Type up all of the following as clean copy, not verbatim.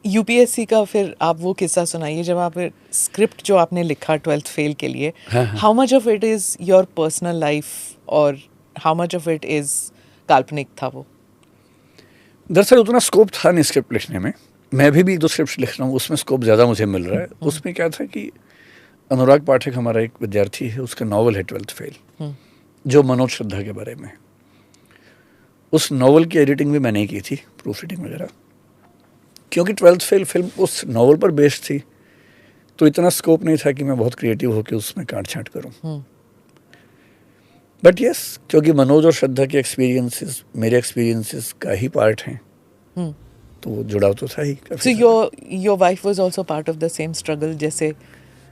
UPSC का फिर आप वो किस्सा सुनाइए जब आप स्क्रिप्ट जो आपने लिखा 12th फेल के लिए, how much of it is your personal life और how much of it is काल्पनिक था वो? दरअसल उतना स्कोप था नहीं स्क्रिप्ट लिखने में। मैं भी एक दो स्क्रिप्ट लिख रहा हूँ, उसमें स्कोप ज़्यादा मुझे मिल रहा है। उसमें क्या था कि अनुराग पाठक हमारा एक विद्यार्थी है, उसका नावल है 12th फेल, जो मनोज श्रद्धा के बारे में। उस नावल की एडिटिंग भी मैंने ही की थी, प्रूफ रीडिंग वगैरह, क्योंकि 12th फेल फिल्म उस नावल पर बेस्ड थी, तो इतना स्कोप नहीं था कि मैं बहुत क्रिएटिव होकर उसमें काट छाँट करूँ। बट यस, क्योंकि मनोज और श्रद्धा के एक्सपीरियंसेस मेरे एक्सपीरियंसेस का ही पार्ट हैं, तो वो जुड़ाव तो था ही। So your wife was also part of the same struggle जैसे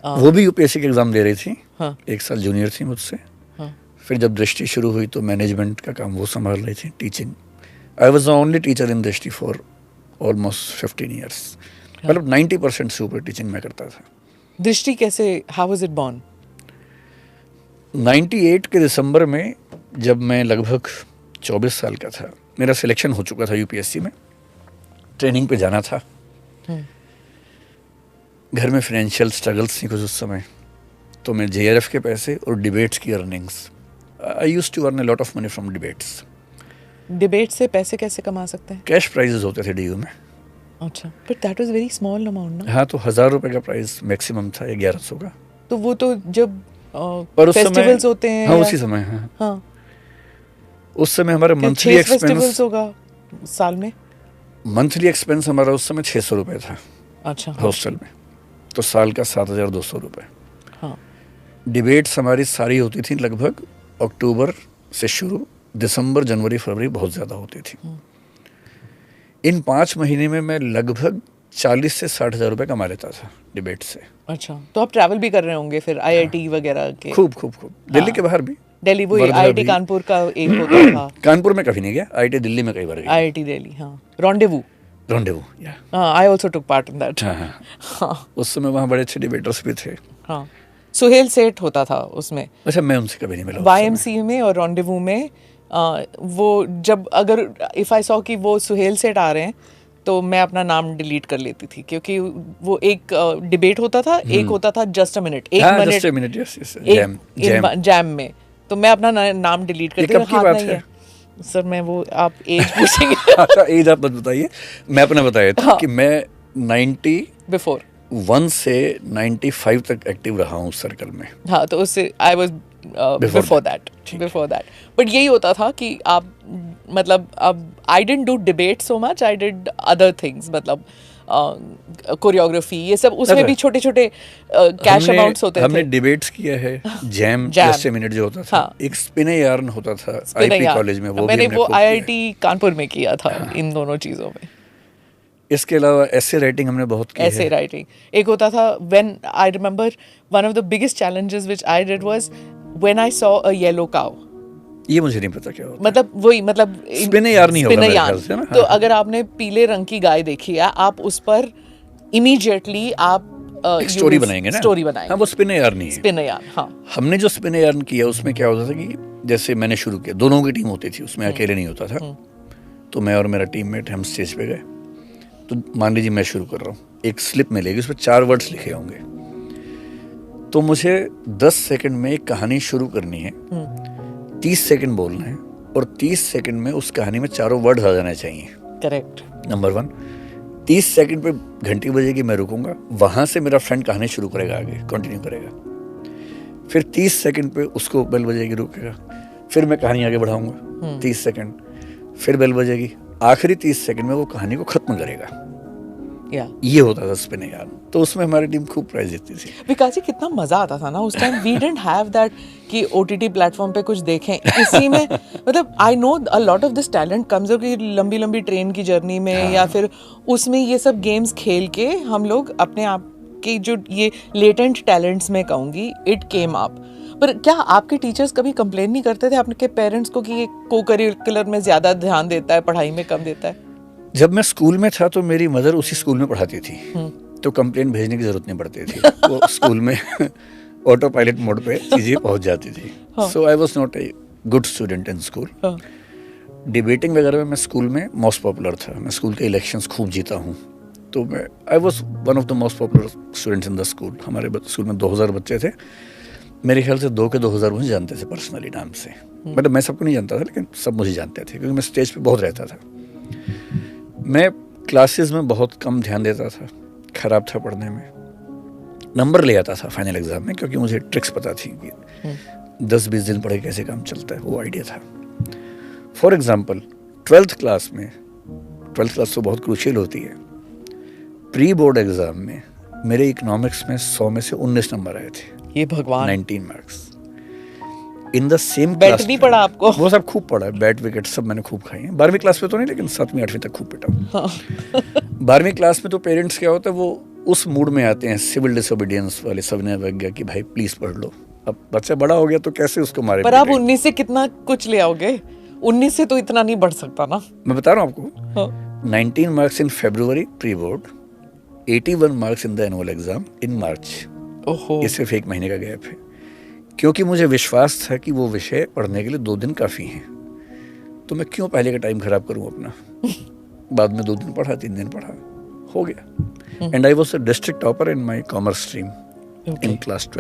वो भी यूपीएससी के एग्जाम दे रही थी। हाँ. एक साल जूनियर थी मुझसे। हाँ. फिर जब दृष्टि शुरू हुई तो मैनेजमेंट का काम वो संभाल रही थी, teaching. I was the only teacher इन दृष्टि फॉर ऑलमोस्ट 15 ईयर्स। मतलब 90% से ऊपर टीचिंग मैं करता था। दृष्टि कैसे, हाउ वाज इट बॉर्न? 98 के दिसंबर में, जब मैं लगभग 24 साल का था, मेरा सिलेक्शन हो चुका था यूपीएससी में, ट्रेनिंग पे जाना था। घर में फाइनेंशियल स्ट्रगल्स थी कुछ उस समय, तो मैं जेआरएफ के पैसे और डिबेट्स की earnings, I used to earn a lot of money from debates. Debate से पैसे कैसे कमा सकते हैं? कैश प्राइजेस होते थे डीयू में। अच्छा, but that was very small amount ना? हाँ, तो 1000 रुपए का प्राइस मैक्सिमम था, 1100 का। तो वो तो जब पर उस फेस्टिवल्स समय, होते हैं, हाँ उसी समय, हाँ, हाँ, उस समय हमारा मंथली फेस्टिवल्स एक्सपेंस होगा साल में। मंथली एक्सपेंस हमारा उस समय 600 रुपये था। अच्छा, हॉस्टल में, तो साल का 7200 रुपये। हाँ, डिबेट्स हमारी सारी होती थी लगभग अक्टूबर से शुरू, दिसंबर जनवरी फरवरी बहुत ज़्यादा होती थी। इन 5 महीने में मैं लगभग 40 से 60 हज़ार रुपये कमा लेता था डिबेट से। अच्छा, तो आप ट्रैवल भी कर रहे होंगे फिर आईआईटी वगैरह के? खूब खूब खूब, दिल्ली के बाहर भी। दिल्ली, वो आईआईटी कानपुर का एक होता था। कानपुर में कभी नहीं गया, आईआईटी दिल्ली में कई बार गया। आईआईटी दिल्ली, हाँ, रॉन्डेवू, या I also took part in that. हाँ, उस समय वहाँ बड़े अच्छे डिबेटर्स भी थे। हाँ, सुहेल सेठ होता था उसमें। अच्छा, मैं उनसे कभी नहीं मिला। वाईएमसी में और रॉन्डेवू में वो जब अगर इफ़ आई सॉ कि वो सुहेल सेठ आ रहे हैं तो मैं अपना नाम डिलीट कर लेती थी, क्योंकि वो एक डिबेट होता था, एक होता था जस्ट अ मिनट, एक मिनट जैम में, तो मैं अपना नाम डिलीट करती थी। हाथ नहीं है सर, मैं वो आप एज पूछेंगे। अच्छा, एज आप मत बताइए, मैं अपना बताया था कि मैं 91 से 95 तक एक्टिव रहा हूँ सर्कल में। हाँ, तो उससे I was before that. But यही होता था कि आप, मतलब अब I didn't do debate so much, I did other things, मतलब कोरियोग्राफी, ये सब, उसमें भी छोटे छोटे कैश अमाउंट्स होते थे। हमने डिबेट्स किया है, जैम जस्ट मिनट जो होता था, एक स्पिन यार्न होता था आईपी कॉलेज में, वो मैंने वो आईआईटी कानपुर में किया था। इन दोनों चीज़ों में। इसके अलावा ऐसे राइटिंग हमने बहुत की है। ऐसे राइटिंग एक होता था, when I remember one of the biggest challenges which I did was when I saw a yellow cow. ये मुझे नहीं पता क्या होता, मतलब वही, मतलब स्पिन यार्न नहीं होगा मेरे ख्याल से ना। तो अगर आपने पीले रंग की गाय देखी है, आप उस पर इमीडिएटली आप स्टोरी बनाएंगे ना, स्टोरी बनाएंगे। हाँ, वो स्पिन यार्न नहीं है। स्पिन यार्न, हाँ। हमने जो स्पिन यार्न किया उसमें क्या होता था कि जैसे मैंने शुरू किया, दोनों की टीम होती थी उसमें, अकेले नहीं होता था। तो मैं और मेरा टीममेट हम स्टेज पे गए, तो मान लीजिए मैं शुरू कर रहा हूँ, एक स्लिप मिलेगी, उसमें 4 वर्ड्स लिखे होंगे, तो मुझे 10 सेकंड में एक कहानी शुरू करनी है, 30 सेकंड बोलना है, और 30 सेकंड में उस कहानी में 4 वर्ड आ जाने चाहिए। करेक्ट। नंबर 1, 30 सेकंड पे घंटी बजेगी, मैं रुकूंगा, वहां से मेरा फ्रेंड कहानी शुरू करेगा, आगे कंटिन्यू करेगा। फिर 30 सेकंड पे उसको बेल बजेगी, रुकेगा, फिर मैं कहानी आगे बढ़ाऊंगा 30 सेकंड, फिर बेल बजेगी, आखिरी 30 सेकंड में वो कहानी को खत्म करेगा। ये होता था स्पिन यार्न। तो उसमें हमारी टीम खूब प्राइज जीतती थी। विकास जी, कितना मजा आता था ना उस time. We didn't have that कि ओटीटी प्लेटफॉर्म पे कुछ देखें, इसी में मतलब I know a lot of this talent comes up की लंबी लंबी ट्रेन की जर्नी में, या फिर उसमें ये सब गेम्स खेल के हम लोग अपने आप के जो ये लेटेंट टैलेंट्स में कहूँगी, इट केम अप। पर क्या आपके टीचर्स कभी कंप्लेन नहीं करते थे आपके पेरेंट्स को कि ये को करिकुलर में ज़्यादा ध्यान देता है, पढ़ाई में कम देता है? जब मैं स्कूल में था तो मेरी मदर उसी स्कूल में पढ़ाती थी, तो कंप्लेन भेजने की जरूरत नहीं पड़ती थी। वो स्कूल में ऑटो पायलट मोड पे चीजें पहुंच जाती थी। So I was not a good student in school. Debating वगैरह में मैं स्कूल में मोस्ट पॉपुलर था। मैं स्कूल के इलेक्शंस खूब जीता हूँ, तो मैं I was one of the most popular students in the school. हमारे स्कूल में 2000 बच्चे थे, मेरे ख्याल से 2 के 2000 मुझे जानते थे पर्सनली नाम से। मतलब मैं सबको नहीं जानता था, लेकिन सब मुझे जानते थे क्योंकि मैं स्टेज पे बहुत रहता था। मैं क्लासेस में बहुत कम ध्यान देता था, खराब था पढ़ने में, नंबर ले आता था फाइनल एग्जाम में क्योंकि मुझे ट्रिक्स पता थी कि 10-20 दिन पढ़े कैसे काम चलता है, वो आइडिया था। फॉर एग्जाम्पल 12th क्लास तो बहुत क्रूशियल होती है। प्री बोर्ड एग्जाम में मेरे इकोनॉमिक्स में 100 में से 19 नंबर आए थे। ये भगवान, 19 marks in the same bat class. नहीं पढ़ा आपको? वो सब खूब पढ़ा है, बैट विकेट सब मैंने खूब खाई हैं। 12वीं क्लास में तो नहीं, लेकिन 7वीं 8वीं तक खूब पिटा। 12वीं क्लास में तो पेरेंट्स क्या होता है, वो उस मूड में आते हैं सिविल डिसोबीडियंस वाले, सविनय अवज्ञा कि भाई प्लीज पढ़ लो। अब बच्चा बड़ा हो गया तो कैसे उसको मारे? पर आप 19 से कितना कुछ ले आओगे? 19 से तो इतना नहीं बढ़ सकता ना। मैं बता रहा हूँ आपको। 19 marks in February pre board, 81 marks in the annual exam in March. ओहो, ये सिर्फ 1 महीने का गैप है, क्योंकि मुझे विश्वास था कि वो विषय पढ़ने के लिए 2 दिन काफ़ी हैं, तो मैं क्यों पहले का टाइम खराब करूं अपना। बाद में 2 दिन पढ़ा, 3 दिन पढ़ा, हो गया। And I was a district topper in my commerce stream in class 12।